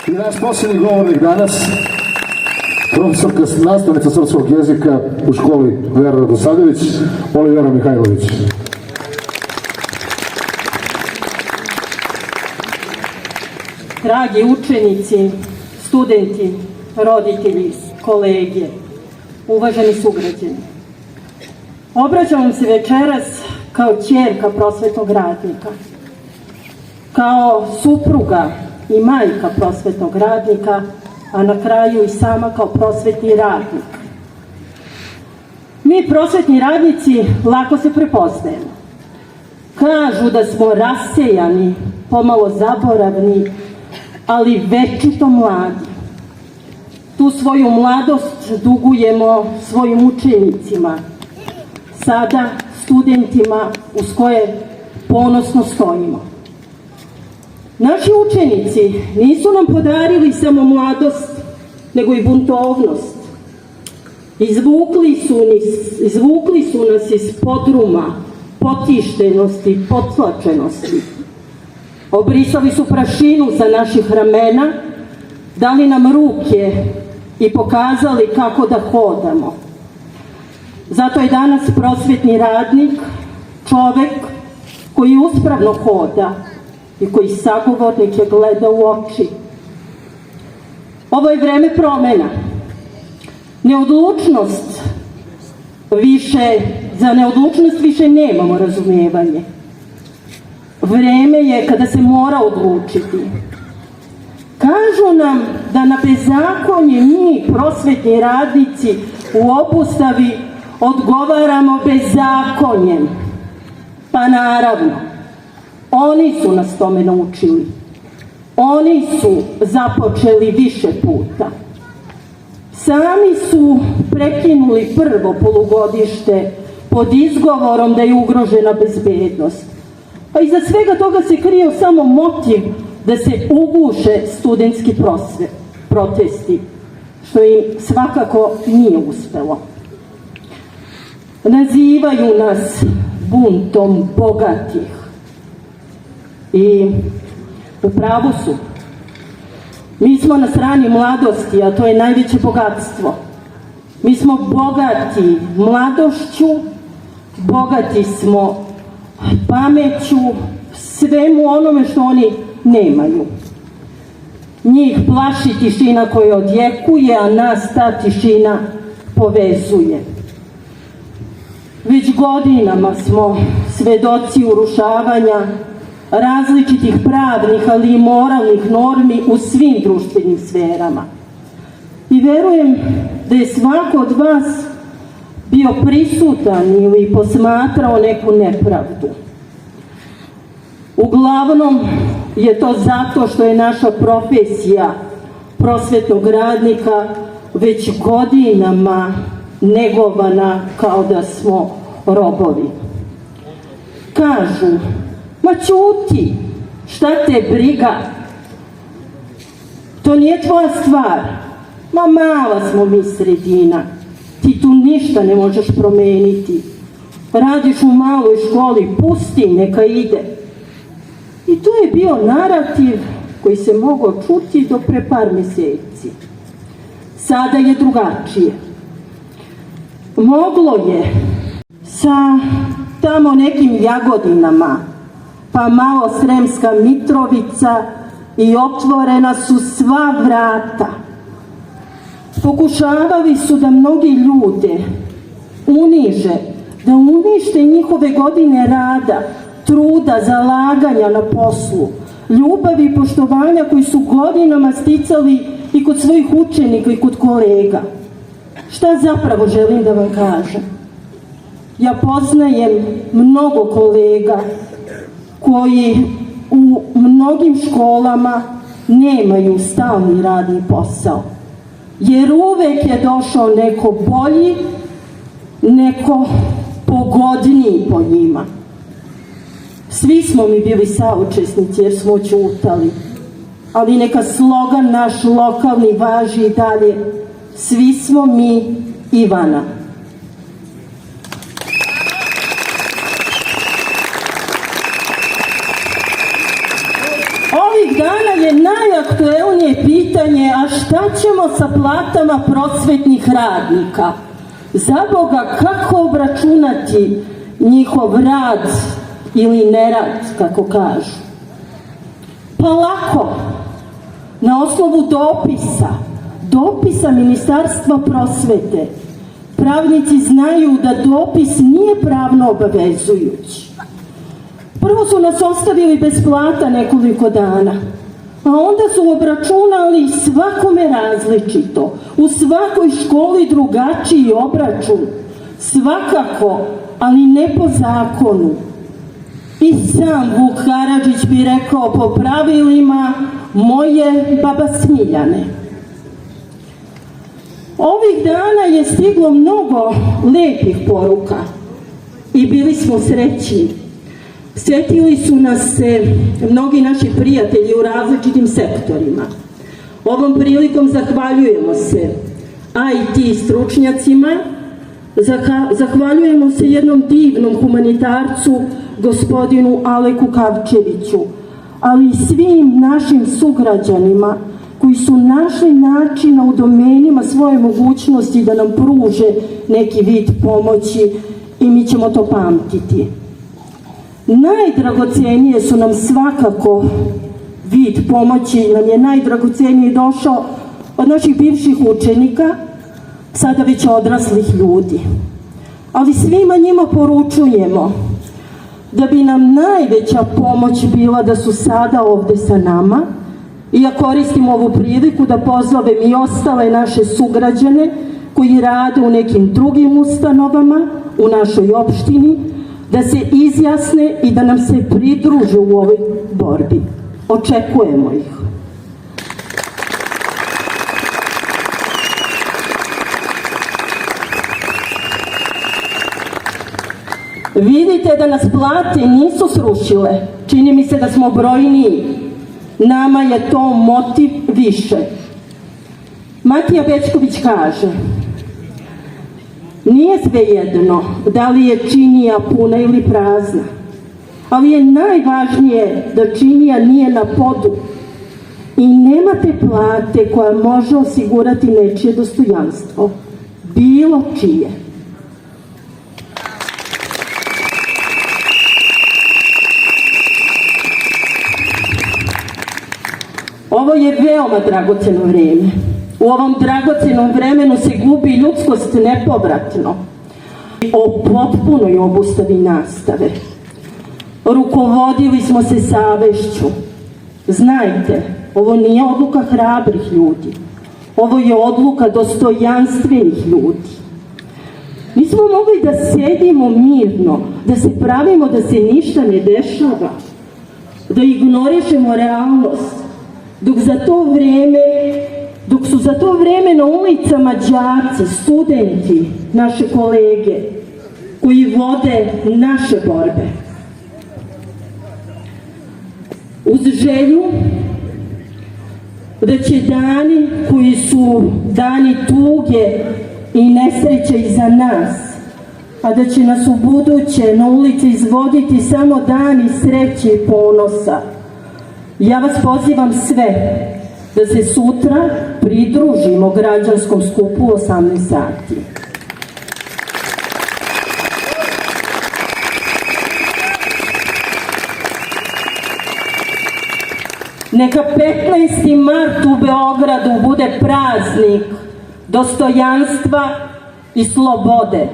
I naš posljednji govornik danas, profesorka nastavnica srpskog jezika u školi Vera Radosavljević, Olivera Mihajlović. Dragi učenici, studenti, roditelji, kolege, uvaženi sugrađani, obraćam vam se večeras kao ćerka prosvetnog radnika, kao supruga i majka prosvetnog radnika, a na kraju i sama kao prosvetni radnik. Mi prosvetni radnici lako se prepoznajemo. Kažu da smo rasejani, pomalo zaboravni, ali večito mladi. Tu svoju mladost dugujemo svojim učenicima, sada studentima uz koje ponosno stojimo. Naši učenici nisu nam podarili samo mladost, nego i buntovnost. Izvukli su nas iz podruma, potištenosti, potlačenosti. Obrisali su prašinu sa naših ramena, dali nam ruke i pokazali kako da hodamo. Zato je danas prosvetni radnik čovek koji uspravno hoda i koji sagovornike gleda u oči. Ovo je vreme promena. Za neodlučnost više nemamo razumevanje. Vreme je kada se mora odlučiti. Kažu nam da na bezakonje mi, prosvetni radnici, u obustavi odgovaramo bezakonjem. Pa naravno, oni su nas tome naučili. Oni su započeli više puta. Sami su prekinuli prvo polugodište pod izgovorom da je ugrožena bezbednost. A iza svega toga se krio samo motiv da se uguše studentski protesti, što im svakako nije uspelo. Nazivaju nas buntom bogatih. I u pravu su. Mi smo na strani mladosti, a to je najveće bogatstvo. Mi smo bogati mladošću, bogati smo pameću, svemu onome što oni nemaju. Njih plaši tišina koja odjekuje, a nas ta tišina povezuje. Već godinama smo svedoci urušavanja različitih pravnih, ali i moralnih normi u svim društvenim sferama. I verujem da je svako od vas bio prisutan ili posmatrao neku nepravdu. Uglavnom je to zato što je naša profesija prosvetnog radnika već godinama negovana kao da smo robovi. Kažu, ma ćuti, šta te briga? To nije tvoja stvar. Ma mala smo mi sredina. Ti tu ništa ne možeš promeniti. Radiš u maloj školi, pusti, neka ide. I to je bio narativ koji se mogao čuti do pre par meseci. Sada je drugačije. Moglo je sa tamo nekim Jagodinama, pa malo Sremska Mitrovica i otvorena su sva vrata. Pokušavali su da mnogi ljude uniže, da unište njihove godine rada, truda, zalaganja na poslu, ljubavi i poštovanja koji su godinama sticali i kod svojih učenika i kod kolega. Šta zapravo želim da vam kažem? Ja poznajem mnogo kolega koji u mnogim školama nemaju stalni radni posao. Jer uvek je došao neko bolji, neko pogodniji po njima. Svi smo mi bili saučesnici jer smo ćutali. Ali neka slogan naš lokalni važi i dalje. Svi smo mi Ivana. Ovih dana je najavljeno najaktuelnije pitanje, a šta ćemo sa platama prosvetnih radnika? Za Boga, kako obračunati njihov rad ili nerad, kako kažu? Pa lako, na osnovu dopisa Ministarstva prosvete. Pravnici znaju da dopis nije pravno obavezujući. Prvo su nas ostavili bez plata nekoliko dana, a onda su obračunali svakome različito, u svakoj školi drugačiji obračun, svakako, ali ne po zakonu. I sam Vuk Karadžić bi rekao po pravilima moje baba Smiljane. Ovih dana je stiglo mnogo lepih poruka i bili smo srećni. Sjetili su nas se mnogi naši prijatelji u različitim sektorima. Ovom prilikom zahvaljujemo se IT stručnjacima, zahvaljujemo se jednom divnom humanitarcu, gospodinu Aleku Kavčeviću, ali i svim našim sugrađanima koji su našli načina u domenima svoje mogućnosti da nam pruže neki vid pomoći i mi ćemo to pamtiti. Najdragocenije su nam svakako vid pomoći, nam je najdragoceniji došao od naših bivših učenika, sada već odraslih ljudi. Ali svima njima poručujemo da bi nam najveća pomoć bila da su sada ovde sa nama, i ja koristim ovu priliku da pozovem i ostale naše sugrađane koji rade u nekim drugim ustanovama u našoj opštini, da se izjasne i da nam se pridruže u ovoj borbi. Očekujemo ih. Vidite da nas plate nisu srušile. Čini mi se da smo brojniji. Nama je to motiv više. Matija Bećković kaže: nije svejedno da li je činija puna ili prazna, ali je najvažnije da činija nije na podu i nemate plate koja može osigurati nečije dostojanstvo, bilo čije. Ovo je veoma dragoceno vreme. U ovom dragocenom vremenu se gubi ljudskost nepovratno. O potpunoj obustavi nastave. Rukovodili smo se savešću. Znajte, ovo nije odluka hrabrih ljudi. Ovo je odluka dostojanstvenih ljudi. Mi smo mogli da sedimo mirno, da se pravimo da se ništa ne dešava, da ignorišemo realnost, dok su za to vreme na ulicama đaci, studenti, naše kolege, koji vode naše borbe. Uz želju da će dani koji su dani tuge i nesreće iza nas, a da će nas u buduće na ulici izvoditi samo dani sreće i ponosa, ja vas pozivam sve da se sutra pridružimo građanskom skupu u 18 sati. Neka 15. mart u Beogradu bude praznik dostojanstva i slobode.